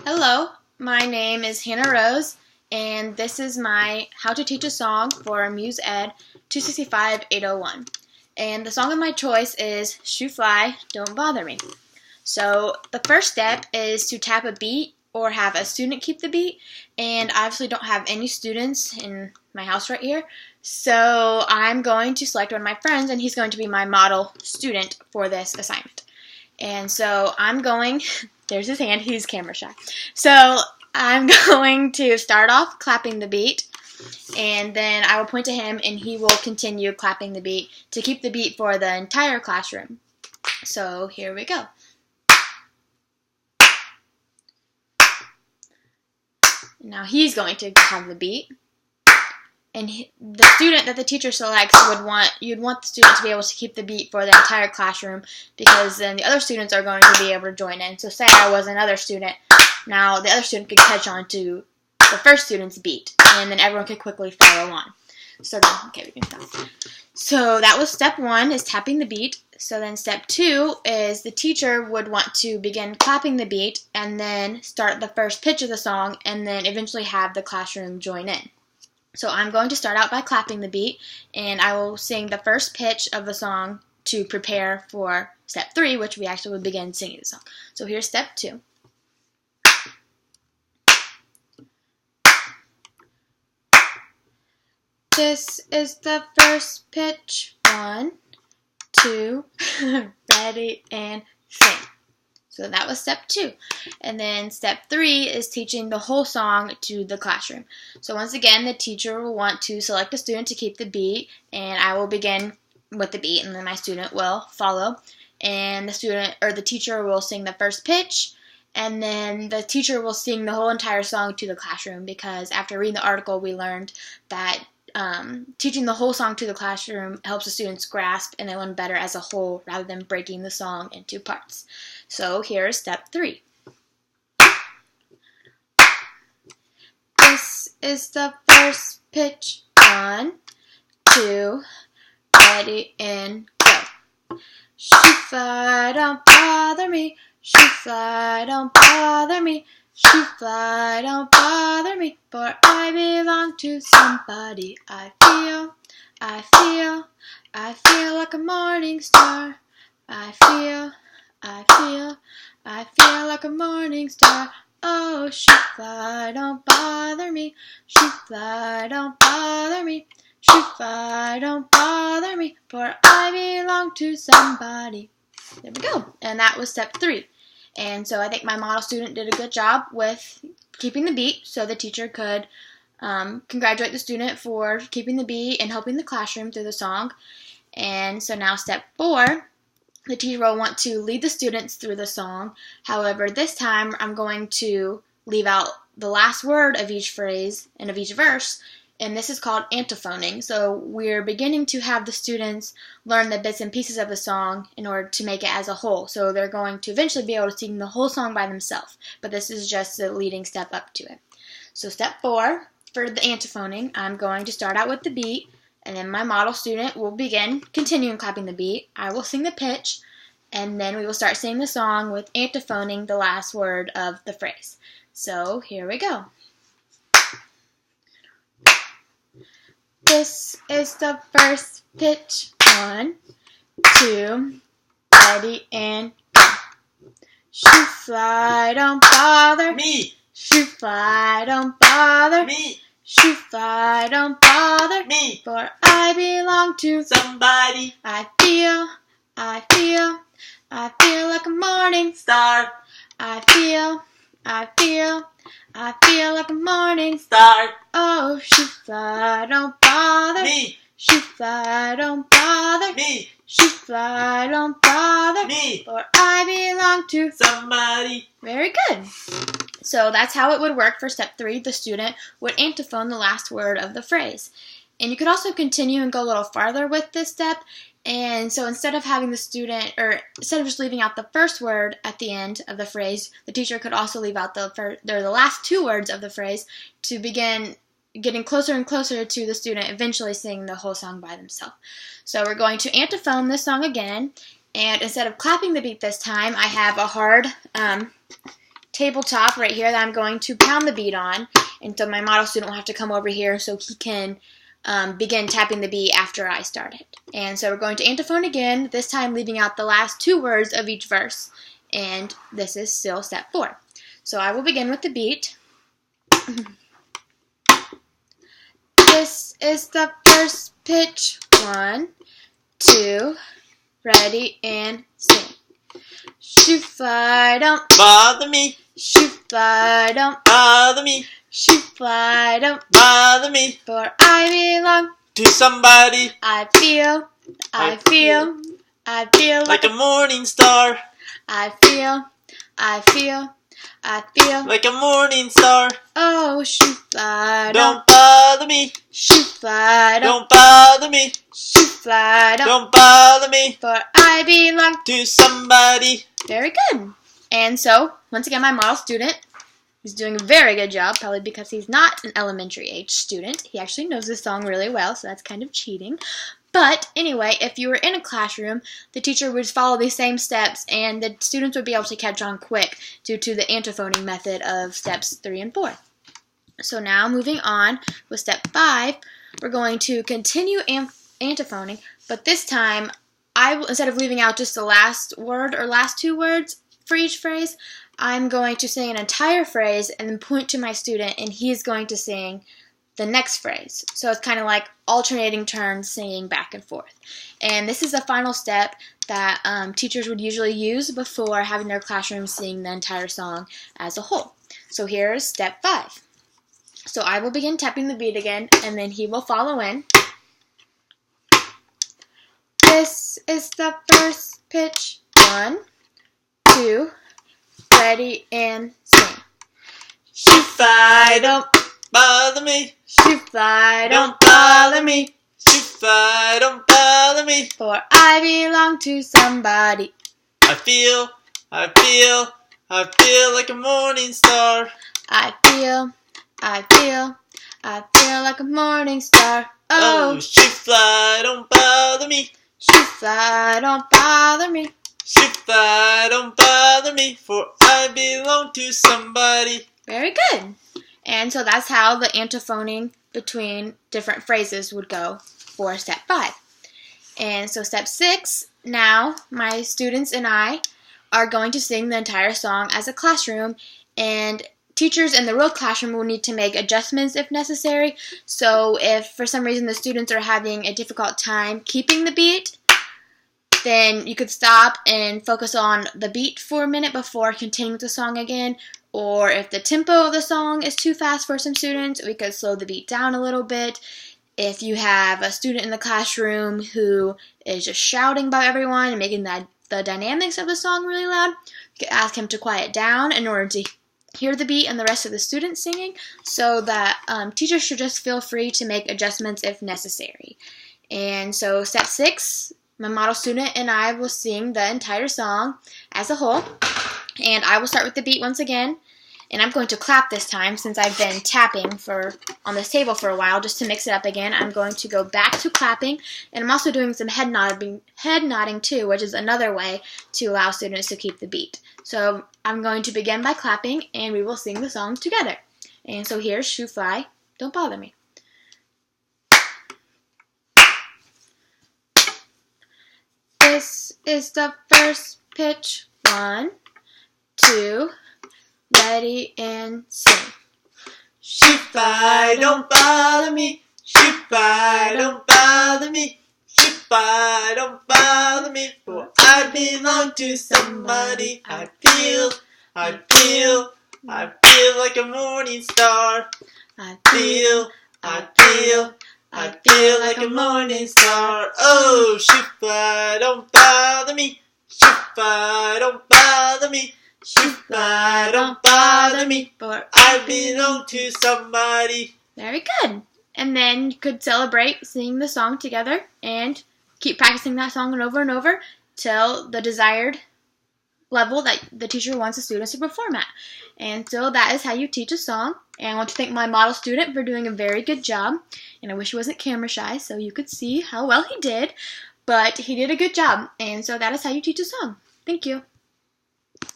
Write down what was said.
Hello, my name is Hannah Rose, and this is my How to Teach a Song for Muse Ed 265801. And the song of my choice is Shoo Fly, Don't Bother Me. So the first step is to tap a beat or have a student keep the beat, and I obviously don't have any students in my house right here, so I'm going to select one of my friends, and he's going to be my model student for this assignment. And so I'm going, there's his hand, he's camera shy. So I'm going to start off clapping the beat, and then I will point to him and he will continue clapping the beat to keep the beat for the entire classroom. So here we go. Now he's going to have the beat. And the student that the teacher selects you'd want the student to be able to keep the beat for the entire classroom, because then the other students are going to be able to join in. So say I was another student, now the other student could catch on to the first student's beat, and then everyone could quickly follow on. So then, okay, we can stop. So that was step one, is tapping the beat. So then step two is the teacher would want to begin clapping the beat and then start the first pitch of the song, and then eventually have the classroom join in. So I'm going to start out by clapping the beat, and I will sing the first pitch of the song to prepare for step three, which we actually will begin singing the song. So here's step two. This is the first pitch. 1, 2, ready, and sing. So that was step two. And then step three is teaching the whole song to the classroom. So once again, the teacher will want to select a student to keep the beat, and I will begin with the beat, and then my student will follow. And the student or the teacher will sing the first pitch, and then the teacher will sing the whole entire song to the classroom, because after reading the article, we learned that teaching the whole song to the classroom helps the students grasp and they learn better as a whole rather than breaking the song into parts. So here's step three. This is the first pitch. 1, 2, ready, and go. Shoo fly, don't bother me. Shoo fly, don't bother me. Shoo fly, don't bother me, for I belong to somebody. I feel like a morning star. I feel like a morning star. Oh, shoo fly, don't bother me. Shoo fly, don't bother me. Shoo fly, don't bother me, for I belong to somebody. There we go. And that was step three. And so I think my model student did a good job with keeping the beat, so the teacher could congratulate the student for keeping the beat and helping the classroom through the song. And so now step four, the teacher will want to lead the students through the song. However, this time I'm going to leave out the last word of each phrase and of each verse, and this is called antiphoning. So we're beginning to have the students learn the bits and pieces of the song in order to make it as a whole. So they're going to eventually be able to sing the whole song by themselves, but this is just the leading step up to it. So step four, for the antiphoning, I'm going to start out with the beat, and then my model student will begin continuing clapping the beat. I will sing the pitch, and then we will start singing the song with antiphoning the last word of the phrase. So here we go. This is the first pitch. 1, 2, ready, and go. Shoo fly, don't bother me. Shoo fly, don't bother Me. Shoo fly, don't bother Me. for I belong to Somebody. I feel like a morning Star. I feel like a morning Star. Oh, shoo fly, don't bother Me. Shoo fly, don't bother Me. Shoo fly, don't bother Me. for I belong to Somebody. Very good. So that's how it would work for step three. The student would antiphone the last word of the phrase. And you could also continue and go a little farther with this step. And so instead of having the student, or instead of just leaving out the first word at the end of the phrase, the teacher could also leave out the last two words of the phrase to begin getting closer and closer to the student eventually singing the whole song by themselves. So we're going to antiphone this song again, and instead of clapping the beat this time, I have a hard tabletop right here that I'm going to pound the beat on. And so my model student will have to come over here so he can begin tapping the beat after I start it. And so we're going to antiphone again, this time leaving out the last 2 words of each verse. And this is still step 4. So I will begin with the beat. This is the first pitch. 1, 2, ready, and sing. Shoot, fly, don't bother me. Shoot, fly, don't bother me. Shoot, fly, don't bother me. For I belong to somebody. I feel like a morning star. I feel like a morning star. Oh, shoot, fly, don't bother me. Shoot, fly, don't bother me. Shoot, fly, don't bother me. For I belong to somebody. Very good. And so, once again, my model student is doing a very good job, probably because he's not an elementary age student. He actually knows this song really well, so that's kind of cheating. But anyway, if you were in a classroom, the teacher would follow these same steps, and the students would be able to catch on quick due to the antiphoning method of steps 3 and 4. So now, moving on with step 5, we're going to continue antiphoning, but this time, instead of leaving out just the last word or last 2 words for each phrase, I'm going to sing an entire phrase and then point to my student, and he's going to sing the next phrase. So it's kind of like alternating turns singing back and forth. And this is the final step that teachers would usually use before having their classroom sing the entire song as a whole. So here's step 5. So I will begin tapping the beat again, and then he will follow in. This is the first pitch. 1, 2, ready, and sing. Shoot, fly, don't bother me. Shoot, fly, don't bother me. Shoot, fly, don't bother me. For I belong to somebody. I feel like a morning star. I feel like a morning star. Oh, shoot, fly, don't bother me. Shoot, fly, don't bother me. Shoot, fly, don't bother me, for I belong to somebody. Very good. And so that's how the antiphoning between different phrases would go for step 5. And so step 6, now my students and I are going to sing the entire song as a classroom, and teachers in the real classroom will need to make adjustments if necessary. So if for some reason the students are having a difficult time keeping the beat, then you could stop and focus on the beat for a minute before continuing with the song again. Or if the tempo of the song is too fast for some students, we could slow the beat down a little bit. If you have a student in the classroom who is just shouting about everyone and making the dynamics of the song really loud, you could ask him to quiet down in order to hear the beat and the rest of the students singing, so that teachers should just feel free to make adjustments if necessary. And so step 6, my model student and I will sing the entire song as a whole. And I will start with the beat once again. And I'm going to clap this time since I've been tapping on this table for a while just to mix it up again. I'm going to go back to clapping. And I'm also doing some head nodding too, which is another way to allow students to keep the beat. So I'm going to begin by clapping, and we will sing the song together. And so here's Shoot, Fly, Don't Bother Me. This is the first pitch. 1, 2, ready, and sing. Shoot, fly, don't bother me. Shoot, fly, don't bother me. Shoot, fly, don't bother me. For I belong to somebody. I feel like a morning star. I feel like a morning star. Oh, shoot, fly, don't bother me. Shoot, fly, don't bother me. Shoot, fly, don't bother me. For I belong to somebody. Very good. And then you could celebrate singing the song together and keep practicing that song over and over till the desired level that the teacher wants the students to perform at. And so that is how you teach a song. And I want to thank my model student for doing a very good job. And I wish he wasn't camera shy so you could see how well he did. But he did a good job. And so that is how you teach a song. Thank you.